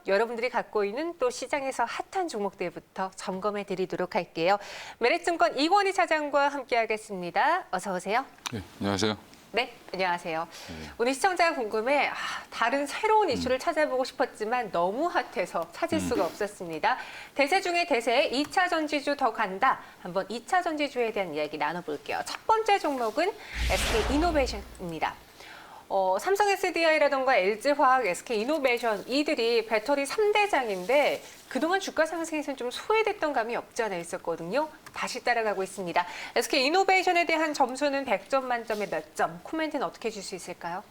여러분들이 갖고 있는 또 시장에서 핫한 종목들부터 점검해 드리도록 할게요. 메리츠증권 이권희 차장과 함께하겠습니다. 어서 오세요. 네, 안녕하세요. 네, 안녕하세요. 오늘 시청자가 궁금해 다른 새로운 이슈를 찾아보고 싶었지만 너무 핫해서 찾을 수가 없었습니다. 대세 중에 대세 2차 전지주 더 간다. 한번 2차 전지주에 대한 이야기 나눠볼게요. 첫 번째 종목은 SK이노베이션입니다. 삼성 SDI라던가 LG화학, SK이노베이션 이들이 배터리 3대장인데 그동안 주가 상승에서는 좀 소외됐던 감이 없지 않아 있었거든요. 다시 따라가고 있습니다. SK이노베이션에 대한 점수는 100점 만점에 몇 점? 코멘트는 어떻게 줄 수 있을까요?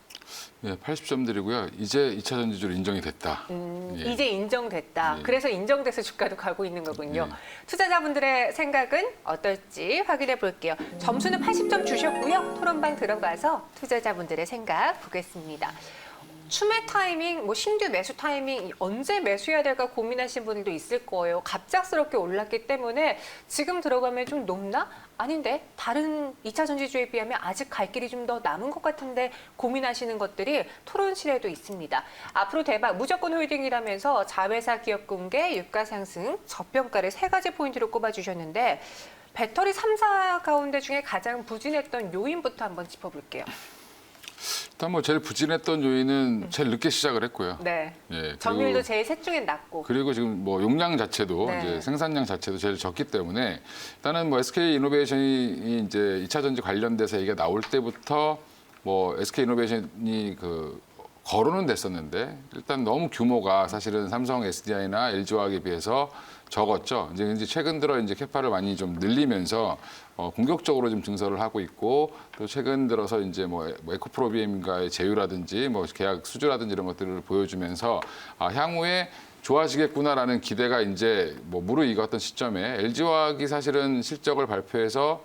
네, 80점 드리고요. 이제 2차 전지주로 인정이 됐다. 예. 이제 인정됐다. 예. 그래서 인정돼서 주가도 가고 있는 거군요. 예. 투자자분들의 생각은 어떨지 확인해 볼게요. 점수는 80점 주셨고요. 토론방 들어가서 투자자분들의 생각 보겠습니다. 추매 타이밍, 신규 매수 타이밍 언제 매수해야 될까 고민하신 분들도 있을 거예요. 갑작스럽게 올랐기 때문에 지금 들어가면 좀 높나? 아닌데 다른 2차 전지주에 비하면 아직 갈 길이 좀 더 남은 것 같은데 고민하시는 것들이 토론실에도 있습니다. 앞으로 대박 무조건 홀딩이라면서 자회사 기업 공개, 유가 상승, 저평가를 3가지 포인트로 꼽아주셨는데 배터리 3사 가운데 중에 가장 부진했던 요인부터 한번 짚어볼게요. 일단 뭐 제일 부진했던 요인은 제일 늦게 시작을 했고요. 네. 예, 점유율도 제일 셋 중엔 낮고. 그리고 지금 뭐 용량 자체도 네. 이제 생산량 자체도 제일 적기 때문에 일단은 뭐 SK이노베이션이 이제 2차 전지 관련돼서 얘기가 나올 때부터 뭐 SK이노베이션이 거론은 됐었는데 일단 너무 규모가 사실은 삼성 SDI나 LG화학에 비해서 적었죠. 이제 최근 들어 이제 캐파를 많이 좀 늘리면서 공격적으로 좀 증설을 하고 있고 또 최근 들어서 이제 뭐 에코프로비엠과의 제휴라든지 뭐 계약 수주라든지 이런 것들을 보여주면서 향후에 좋아지겠구나라는 기대가 이제 뭐 무르익었던 시점에 LG화학이 사실은 실적을 발표해서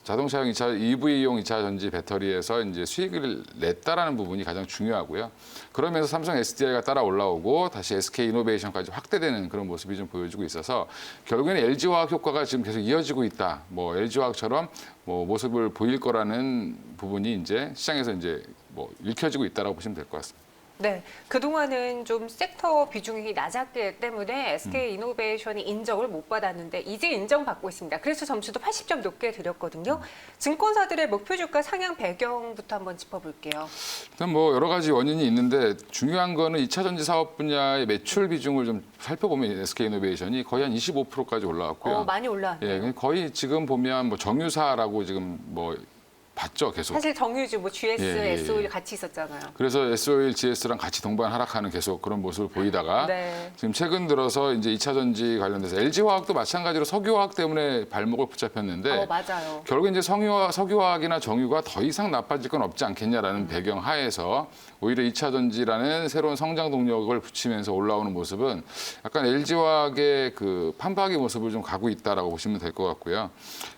자동차용 EV용 2차 전지 배터리에서 이제 수익을 냈다라는 부분이 가장 중요하고요. 그러면서 삼성 SDI가 따라 올라오고 다시 SK이노베이션까지 확대되는 그런 모습이 좀 보여주고 있어서 결국에는 LG화학 효과가 지금 계속 이어지고 있다. 뭐 LG화학처럼 뭐 모습을 보일 거라는 부분이 이제 시장에서 이제 뭐 읽혀지고 있다라고 보시면 될 것 같습니다. 네, 그동안은 좀 섹터 비중이 낮았기 때문에 SK이노베이션이 인정을 못 받았는데 이제 인정받고 있습니다. 그래서 점수도 80점 높게 드렸거든요. 증권사들의 목표 주가 상향 배경부터 한번 짚어볼게요. 일단 뭐 여러 가지 원인이 있는데 중요한 거는 2차 전지 사업 분야의 매출 비중을 좀 살펴보면 SK이노베이션이 거의 한 25%까지 올라왔고요. 많이 올라왔네요. 예, 거의 지금 보면 뭐 정유사라고 지금 뭐 봤죠, 계속. 사실 정유주, GS, 예. SO일 같이 있었잖아요. 그래서 SO일, GS랑 같이 동반 하락하는 계속 그런 모습을 보이다가 네. 지금 최근 들어서 이제 2차 전지 관련돼서 LG화학도 마찬가지로 석유화학 때문에 발목을 붙잡혔는데 맞아요. 결국 이제 석유화학이나 정유가 더 이상 나빠질 건 없지 않겠냐라는 배경 하에서 오히려 2차 전지라는 새로운 성장 동력을 붙이면서 올라오는 모습은 약간 LG화학의 판박의 모습을 좀 가고 있다라고 보시면 될 것 같고요.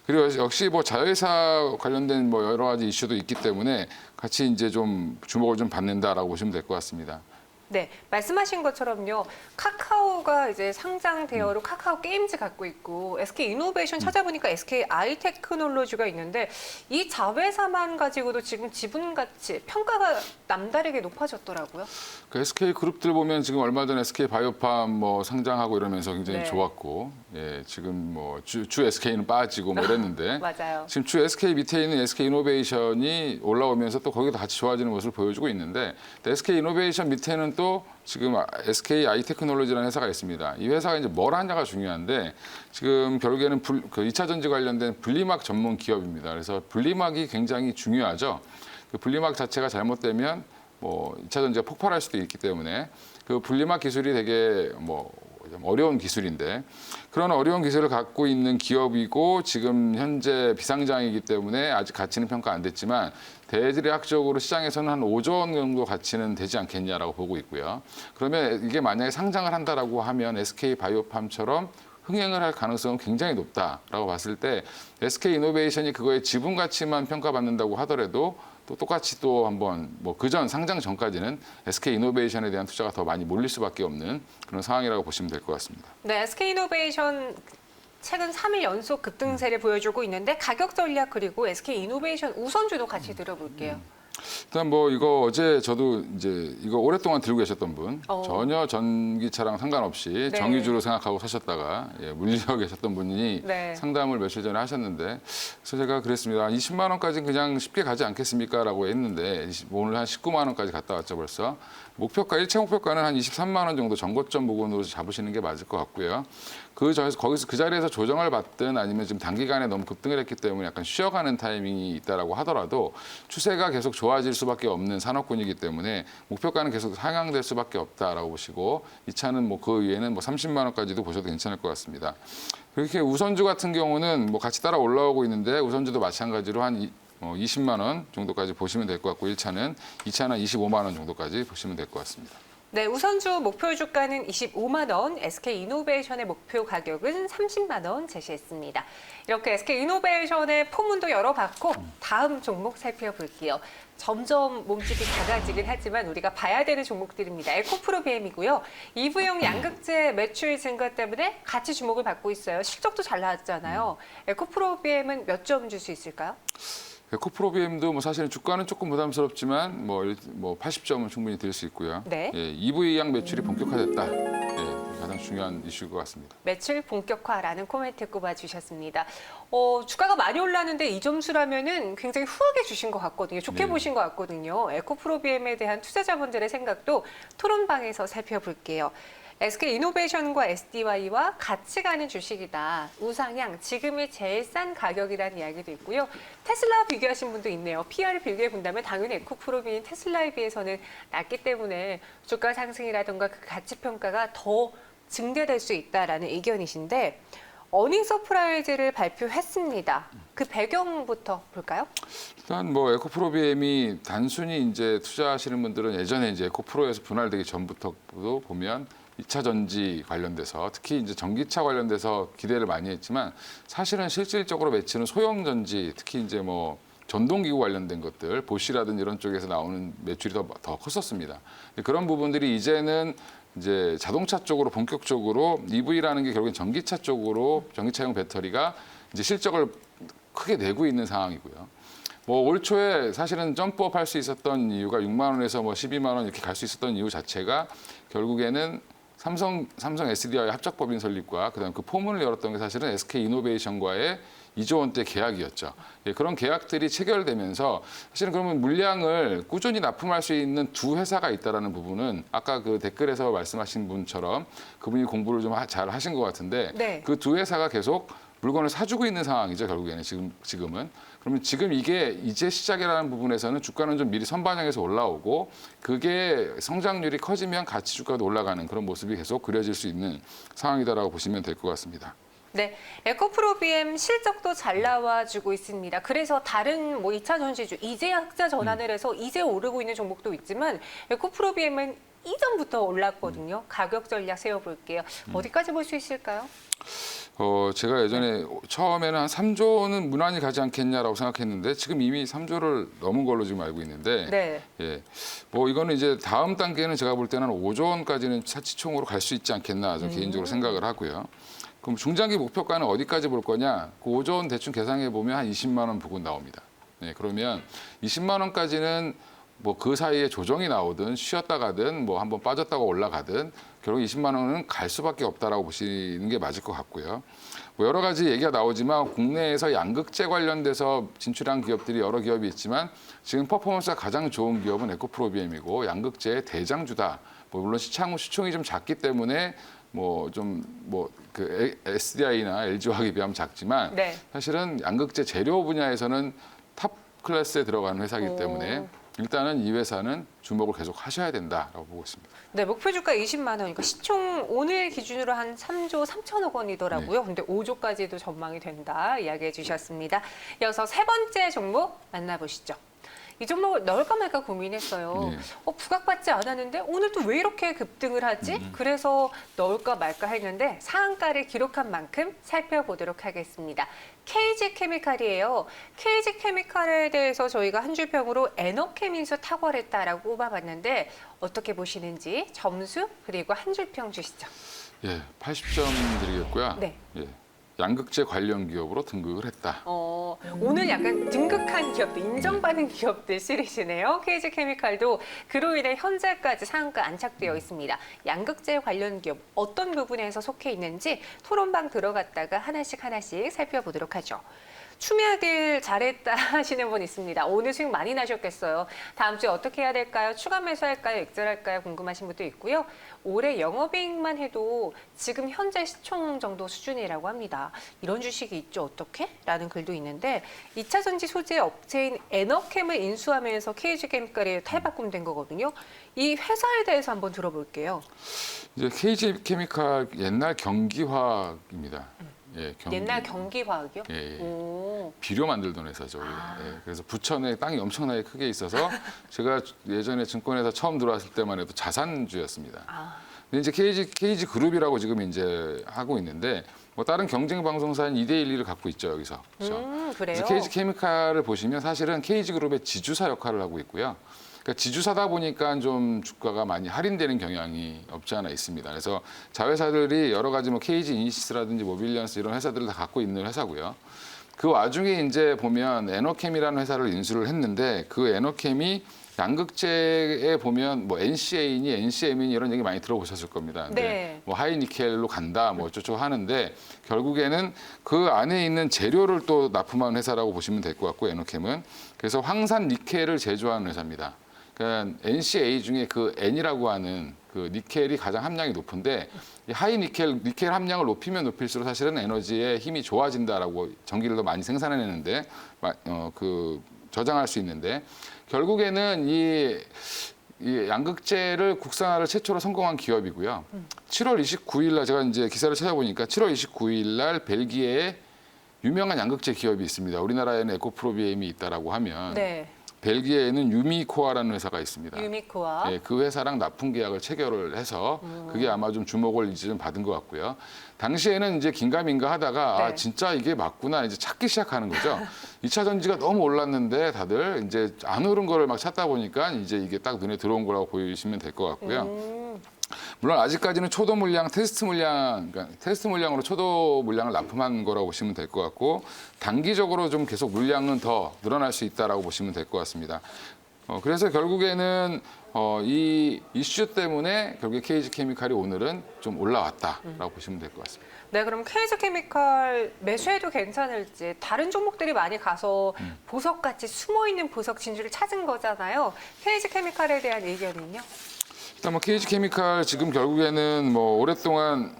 그리고 역시 뭐 자회사 관련된 뭐 여러 가지 이슈도 있기 때문에 같이 이제 좀 주목을 좀 받는다라고 보시면 될 것 같습니다. 네, 말씀하신 것처럼요. 카카오가 이제 상장 대여로 카카오 게임즈 갖고 있고 SK이노베이션 찾아보니까 SK 아이테크놀로지가 있는데 이 자회사만 가지고도 지금 지분 가치 평가가 남다르게 높아졌더라고요. SK 그룹들 보면 지금 얼마 전에 SK 바이오팜 뭐 상장하고 이러면서 굉장히 네. 좋았고, 예, 지금 뭐 주 SK는 빠지고 뭐 이랬는데 맞아요. 지금 주 SK 밑에 있는 SK이노베이션이 올라오면서 또 거기도 같이 좋아지는 모습을 보여주고 있는데 SK이노베이션 밑에는 또 지금 SK 아이테크놀로지라는 회사가 있습니다. 이 회사가 이제 뭘 하냐가 중요한데 지금 결국에는 2차 전지 관련된 분리막 전문 기업입니다. 그래서 분리막이 굉장히 중요하죠. 그 분리막 자체가 잘못되면 뭐 2차 전지가 폭발할 수도 있기 때문에 그 분리막 기술이 되게 뭐 어려운 기술인데 그런 어려운 기술을 갖고 있는 기업이고 지금 현재 비상장이기 때문에 아직 가치는 평가 안 됐지만 대략적으로 시장에서는 한 5조 원 정도 가치는 되지 않겠냐라고 보고 있고요. 그러면 이게 만약에 상장을 한다라고 하면 SK 바이오팜처럼 흥행을 할 가능성은 굉장히 높다라고 봤을 때 SK이노베이션이 그거의 지분 가치만 평가받는다고 하더라도 또 똑같이 또 한번 뭐 그전 상장 전까지는 SK이노베이션에 대한 투자가 더 많이 몰릴 수밖에 없는 그런 상황이라고 보시면 될 것 같습니다. 네, SK이노베이션 최근 3일 연속 급등세를 보여주고 있는데 가격 전략 그리고 SK이노베이션 우선주도 같이 들어볼게요. 일단 뭐 이거 어제 저도 이제 이거 오랫동안 들고 계셨던 분, 어. 전혀 전기차랑 상관없이 네. 정유주로 생각하고 사셨다가 물려 계셨던 분이 네. 상담을 며칠 전에 하셨는데, 그래서 제가 그랬습니다. 20만 원까지는 그냥 쉽게 가지 않겠습니까라고 했는데 오늘 한 19만 원까지 갔다 왔죠 벌써. 목표가 1차 목표가는 한 23만 원 정도 전고점 부근으로 잡으시는 게 맞을 것 같고요. 거기서 그 자리에서 조정을 받든 아니면 지금 단기간에 너무 급등을 했기 때문에 약간 쉬어가는 타이밍이 있다라고 하더라도 추세가 계속 좋아질 수밖에 없는 산업군이기 때문에 목표가는 계속 상향될 수밖에 없다라고 보시고, 이 차는 뭐 그 위에는 뭐 30만 원까지도 보셔도 괜찮을 것 같습니다. 그렇게 우선주 같은 경우는 뭐 같이 따라 올라오고 있는데, 우선주도 마찬가지로 한 20만 원 정도까지 보시면 될 것 같고, 1차는, 2차는 25만 원 정도까지 보시면 될 것 같습니다. 네, 우선주 목표 주가는 25만 원, SK이노베이션의 목표 가격은 30만 원 제시했습니다. 이렇게 SK이노베이션의 포문도 열어봤고 다음 종목 살펴볼게요. 점점 몸집이 작아지긴 하지만 우리가 봐야 되는 종목들입니다. 에코프로 BM이고요. EV용 양극재 매출 증가 때문에 같이 주목을 받고 있어요. 실적도 잘 나왔잖아요. 에코프로 BM은 몇 점 줄 수 있을까요? 에코프로 BM도 뭐 사실은 주가는 조금 부담스럽지만 뭐 80점은 충분히 드릴 수 있고요. 네. 예, EV양 매출이 본격화됐다. 예, 가장 중요한 이슈일 것 같습니다. 매출 본격화라는 코멘트 꼽아주셨습니다. 주가가 많이 올랐는데 이 점수라면은 굉장히 후하게 주신 것 같거든요. 좋게 네. 보신 것 같거든요. 에코프로 BM에 대한 투자자분들의 생각도 토론방에서 살펴볼게요. SK이노베이션과 SDY와 같이 가는 주식이다. 우상향, 지금이 제일 싼 가격이라는 이야기도 있고요. 테슬라와 비교하신 분도 있네요. PR을 비교해 본다면 당연히 에코프로비인 테슬라에 비해서는 낮기 때문에 주가 상승이라든가 그 가치 평가가 더 증대될 수 있다라는 의견이신데, 어닝 서프라이즈를 발표했습니다. 그 배경부터 볼까요? 일단 뭐 에코프로 BM이 단순히 이제 투자하시는 분들은 예전에 이제 에코프로에서 분할되기 전부터도 보면 2차 전지 관련돼서, 특히 이제 전기차 관련돼서 기대를 많이 했지만, 사실은 실질적으로 매출은 소형 전지, 특히 이제 뭐 전동기구 관련된 것들, 보쉬라든지 이런 쪽에서 나오는 매출이 더 컸었습니다. 그런 부분들이 이제는 이제 자동차 쪽으로 본격적으로, EV라는 게 결국엔 전기차 쪽으로, 전기차용 배터리가 이제 실적을 크게 내고 있는 상황이고요. 뭐 올 초에 사실은 점프업 할 수 있었던 이유가 6만 원에서 뭐 12만 원 이렇게 갈 수 있었던 이유 자체가 결국에는 삼성 SDI 합작법인 설립과 그다음 그 포문을 열었던 게 사실은 SK이노베이션과의 2조 원대 계약이었죠. 예, 그런 계약들이 체결되면서 사실은 그러면 물량을 꾸준히 납품할 수 있는 두 회사가 있다라는 부분은 아까 그 댓글에서 말씀하신 분처럼 그분이 공부를 좀 잘 하신 것 같은데, 네. 그 두 회사가 계속 물건을 사주고 있는 상황이죠, 결국에는 지금은. 그러면 지금 이게 이제 시작이라는 부분에서는 주가는 좀 미리 선반영해서 올라오고, 그게 성장률이 커지면 가치 주가도 올라가는 그런 모습이 계속 그려질 수 있는 상황이다라고 보시면 될 것 같습니다. 네, 에코프로 BM 실적도 잘 나와주고 있습니다. 그래서 다른 뭐 2차 전지주 이제 흑자 전환을 해서 이제 오르고 있는 종목도 있지만, 에코프로 BM은 이전부터 올랐거든요. 가격 전략 세워볼게요. 어디까지 볼 수 있을까요? 제가 예전에 처음에는 한 3조는 무난히 가지 않겠냐라고 생각했는데, 지금 이미 3조를 넘은 걸로 지금 알고 있는데, 네. 예, 뭐 이거는 이제 다음 단계는 제가 볼 때는 5조 원까지는 차치총으로 갈 수 있지 않겠나 좀 개인적으로 생각을 하고요. 그럼 중장기 목표가는 어디까지 볼 거냐? 그 5조 원 대충 계산해 보면 한 20만 원 부근 나옵니다. 네, 그러면 20만 원까지는 뭐 그 사이에 조정이 나오든 쉬었다 가든 뭐 한번 빠졌다가 올라가든 결국 20만 원은 갈 수밖에 없다라고 보시는 게 맞을 것 같고요. 뭐 여러 가지 얘기가 나오지만 국내에서 양극재 관련돼서 진출한 기업들이 여러 기업이 있지만, 지금 퍼포먼스가 가장 좋은 기업은 에코프로 BM이고 양극재의 대장주다. 뭐 물론 시총이 좀 작기 때문에 그 SDI나 LG화학에 비하면 작지만, 네. 사실은 양극재 재료 분야에서는 탑 클래스에 들어가는 회사이기 때문에 일단은 이 회사는 주목을 계속 하셔야 된다라고 보고 있습니다. 네, 목표 주가 20만 원이니까 시총 오늘 기준으로 한 3조 3천억 원이더라고요. 근데 5조까지도 전망이 된다 이야기해 주셨습니다. 이어서 세 번째 종목 만나보시죠. 이 종목을 넣을까 말까 고민했어요. 네. 부각받지 않았는데 오늘 또 왜 이렇게 급등을 하지? 그래서 넣을까 말까 했는데 상한가를 기록한 만큼 살펴보도록 하겠습니다. KG케미칼이에요. KG케미칼에 대해서 저희가 한 줄평으로 에너케민수 탁월했다라고 꼽아봤는데 어떻게 보시는지 점수 그리고 한 줄평 주시죠. 예, 80점 드리겠고요. 네. 예. 양극재 관련 기업으로 등극을 했다. 오늘 약간 등극한 기업들, 인정받은 기업들 시리즈네요. KG케미칼도 그로 인해 현재까지 상한가 안착되어 있습니다. 양극재 관련 기업 어떤 부분에서 속해 있는지 토론방 들어갔다가 하나씩 살펴보도록 하죠. 추미하길 잘했다 하시는 분 있습니다. 오늘 수익 많이 나셨겠어요. 다음 주에 어떻게 해야 될까요? 추가 매수할까요? 익절할까요? 궁금하신 분도 있고요. 올해 영업이익만 해도 지금 현재 시총 정도 수준이라고 합니다. 이런 주식이 있죠. 어떻게? 라는 글도 있는데 2차 전지 소재 업체인 에너캠을 인수하면서 KG케미칼이 탈바꿈된 거거든요. 이 회사에 대해서 한번 들어볼게요. 이제 KG케미칼 옛날 경기화학입니다. 예, 옛날 경기화학이요? 예, 예. 오. 비료 만들던 회사죠. 예, 그래서 부천에 땅이 엄청나게 크게 있어서 제가 예전에 증권회사 처음 들어왔을 때만 해도 자산주였습니다. 근데 이제 KG 그룹이라고 지금 이제 하고 있는데 뭐 다른 경쟁 방송사는 2대 1을 갖고 있죠 여기서. 그렇죠? 그래요? KG 케미칼을 보시면 사실은 KG 그룹의 지주사 역할을 하고 있고요. 그러니까 지주사다 보니까 좀 주가가 많이 할인되는 경향이 없지 않아 있습니다. 그래서 자회사들이 여러 가지 뭐 KG 이니시스라든지 모빌리언스 이런 회사들을 다 갖고 있는 회사고요. 그 와중에 이제 보면 에너캠이라는 회사를 인수를 했는데 그 에너캠이 양극재에 보면 뭐 NCA니 NCM이니 이런 얘기 많이 들어보셨을 겁니다. 근데 네. 뭐 하이니켈로 간다 뭐 어쩌고 하는데 결국에는 그 안에 있는 재료를 또 납품하는 회사라고 보시면 될 것 같고 에너캠은 그래서 황산 니켈을 제조하는 회사입니다. 그러니까 NCA 중에 그 N이라고 하는 그 니켈이 가장 함량이 높은데 이 하이 니켈 함량을 높이면 높일수록 사실은 에너지의 힘이 좋아진다라고 전기를 더 많이 생산해내는데 그 저장할 수 있는데 결국에는 이 양극재를 국산화를 최초로 성공한 기업이고요. 7월 29일 날 제가 이제 기사를 찾아보니까 7월 29일 날 벨기에에 유명한 양극재 기업이 있습니다. 우리나라에는 에코프로비엠이 있다라고 하면 네. 벨기에에는 유미코아라는 회사가 있습니다. 유미코아. 예, 그 회사랑 납품 계약을 체결을 해서 그게 아마 좀 주목을 이제 좀 받은 것 같고요. 당시에는 이제 긴가민가 하다가 네. 아 진짜 이게 맞구나 이제 찾기 시작하는 거죠. 2차 전지가 너무 올랐는데 다들 이제 안 오른 거를 막 찾다 보니까 이제 이게 딱 눈에 들어온 거라고 보시면 될 것 같고요. 물론 아직까지는 초도 물량, 테스트 물량, 그러니까 테스트 물량으로 초도 물량을 납품한 거라고 보시면 될 것 같고 단기적으로 좀 계속 물량은 더 늘어날 수 있다라고 보시면 될 것 같습니다. 그래서 결국에는 이 이슈 때문에 결국에 KG케미칼이 오늘은 좀 올라왔다라고 보시면 될 것 같습니다. 네, 그럼 KG케미칼 매수해도 괜찮을지 다른 종목들이 많이 가서 보석같이 숨어있는 보석 진주를 찾은 거잖아요. KG케미칼에 대한 의견은요? 일단 뭐 KG케미칼 지금 결국에는 뭐 오랫동안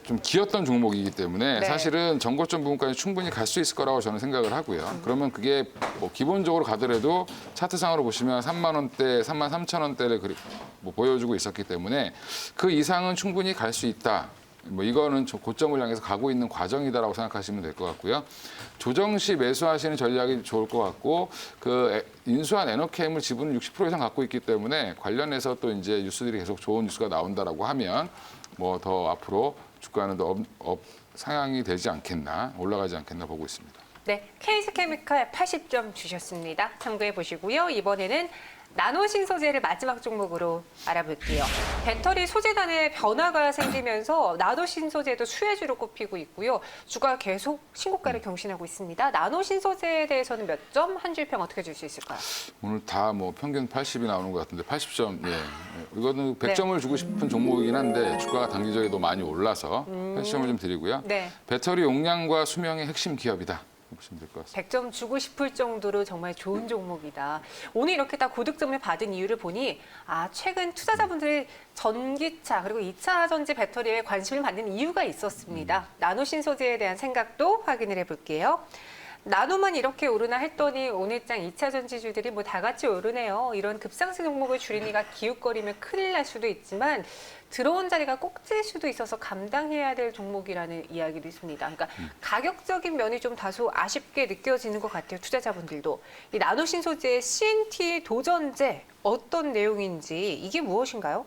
좀 기었던 종목이기 때문에 네. 사실은 전고점 부분까지 충분히 갈 수 있을 거라고 저는 생각을 하고요. 그러면 그게 뭐 기본적으로 가더라도 차트상으로 보시면 3만 원대, 3만 3천 원대를 뭐 보여주고 있었기 때문에 그 이상은 충분히 갈 수 있다. 뭐 이거는 고점을 향해서 가고 있는 과정이다라고 생각하시면 될 것 같고요. 조정 시 매수하시는 전략이 좋을 것 같고 그 인수한 에너캠을 지분을 60% 이상 갖고 있기 때문에 관련해서 또 이제 뉴스들이 계속 좋은 뉴스가 나온다라고 하면 뭐 더 앞으로 주가는 더 상향이 되지 않겠나 올라가지 않겠나 보고 있습니다. 네, KG케미칼 80점 주셨습니다. 참고해 보시고요. 이번에는 나노 신소재를 마지막 종목으로 알아볼게요. 배터리 소재단에 변화가 생기면서 나노 신소재도 수혜주로 꼽히고 있고요. 주가 계속 신고가를 경신하고 있습니다. 나노 신소재에 대해서는 몇 점, 한 줄평 어떻게 줄 수 있을까요? 오늘 다 뭐 평균 80이 나오는 것 같은데 80점. 예. 이거는 100점을 주고 싶은 종목이긴 한데 주가가 단기적으로 너무 많이 올라서 80점을 좀 드리고요. 네. 배터리 용량과 수명의 핵심 기업이다. 보시면 될 것 같습니다. 100점 주고 싶을 정도로 정말 좋은 종목이다. 오늘 이렇게 딱 고득점을 받은 이유를 보니 최근 투자자분들이 전기차 그리고 2차 전지 배터리에 관심을 받는 이유가 있었습니다. 나노 신소재에 대한 생각도 확인을 해볼게요. 나노만 이렇게 오르나 했더니 오늘장 2차 전지주들이 뭐 다 같이 오르네요. 이런 급상승 종목을 줄이니까 기웃거리면 큰일 날 수도 있지만 들어온 자리가 꼭지일 수도 있어서 감당해야 될 종목이라는 이야기도 있습니다. 그러니까 가격적인 면이 좀 다소 아쉽게 느껴지는 것 같아요. 투자자분들도. 이 나노 신소재의 CNT 도전제 어떤 내용인지 이게 무엇인가요?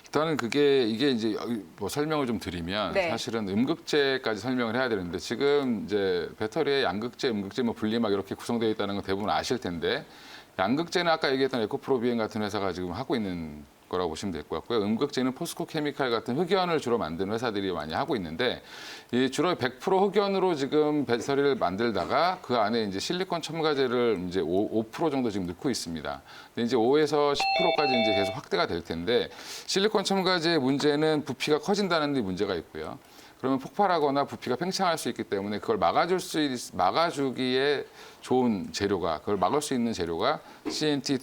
일단은 이게 이제 뭐 설명을 좀 드리면 네. 사실은 음극재까지 설명을 해야 되는데 지금 이제 배터리에 양극재, 음극재 뭐 분리 막 이렇게 구성되어 있다는 건 대부분 아실 텐데 양극재는 아까 얘기했던 에코프로비엠 같은 회사가 지금 하고 있는 거라고 보시면 될 것 같고요. 음극재는 포스코 케미칼 같은 흑연을 주로 만드는 회사들이 많이 하고 있는데 이 주로 100% 흑연으로 지금 배터리를 만들다가 그 안에 이제 실리콘 첨가제를 이제 5% 정도 지금 넣고 있습니다. 근데 이제 5에서 10%까지 이제 계속 확대가 될 텐데 실리콘 첨가제의 문제는 부피가 커진다는 데 문제가 있고요. 그러면 폭발하거나 부피가 팽창할 수 있기 때문에 그걸 막아주기에 좋은 재료가, 그걸 막을 수 있는 재료가 CNT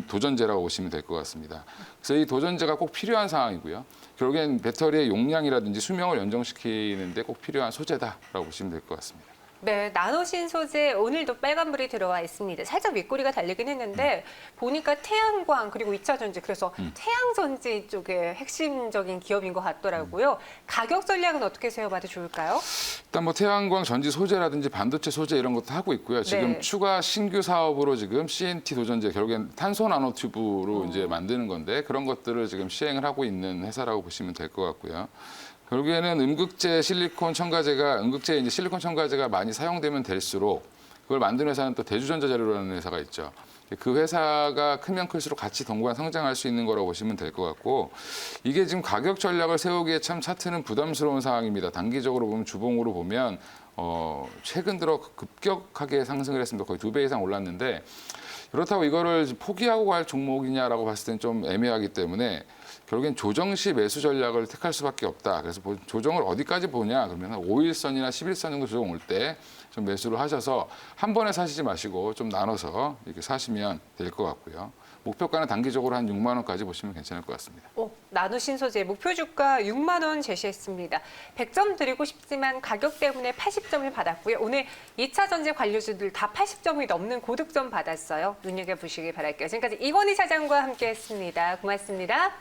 도전제라고 보시면 될 것 같습니다. 그래서 이 도전제가 꼭 필요한 상황이고요. 결국엔 배터리의 용량이라든지 수명을 연장시키는데 꼭 필요한 소재다라고 보시면 될 것 같습니다. 네, 나노신 소재 오늘도 빨간불이 들어와 있습니다. 살짝 윗꼬리가 달리긴 했는데 보니까 태양광 그리고 2차 전지 그래서 태양전지 쪽에 핵심적인 기업인 것 같더라고요. 가격 전략은 어떻게 세워봐도 좋을까요? 일단 뭐 태양광 전지 소재라든지 반도체 소재 이런 것도 하고 있고요. 지금 네. 추가 신규 사업으로 지금 CNT 도전제 결국엔 탄소 나노 튜브로 이제 만드는 건데 그런 것들을 지금 시행을 하고 있는 회사라고 보시면 될 것 같고요. 결국에는 음극재 실리콘 첨가제가 음극재 이제 실리콘 첨가제가 많이 사용되면 될수록 그걸 만드는 회사는 또 대주전자재료라는 회사가 있죠. 그 회사가 크면 클수록 같이 동반 성장할 수 있는 거라고 보시면 될 것 같고 이게 지금 가격 전략을 세우기에 참 차트는 부담스러운 상황입니다. 단기적으로 보면 주봉으로 보면 최근 들어 급격하게 상승을 했습니다. 거의 2배 이상 올랐는데 그렇다고 이거를 포기하고 갈 종목이냐라고 봤을 때는 좀 애매하기 때문에 결국엔 조정 시 매수 전략을 택할 수밖에 없다. 그래서 조정을 어디까지 보냐 그러면 한 5일선이나 11선 정도 조정 올 때 좀 매수를 하셔서 한 번에 사시지 마시고 좀 나눠서 이렇게 사시면 될 것 같고요. 목표가는 단기적으로 한 6만 원까지 보시면 괜찮을 것 같습니다. 나누신 소재 목표 주가 6만 원 제시했습니다. 100점 드리고 싶지만 가격 때문에 80점을 받았고요. 오늘 2차 전지 관료주들 다 80점이 넘는 고득점 받았어요. 눈여겨보시기 바랄게요. 지금까지 이건희 사장과 함께했습니다. 고맙습니다.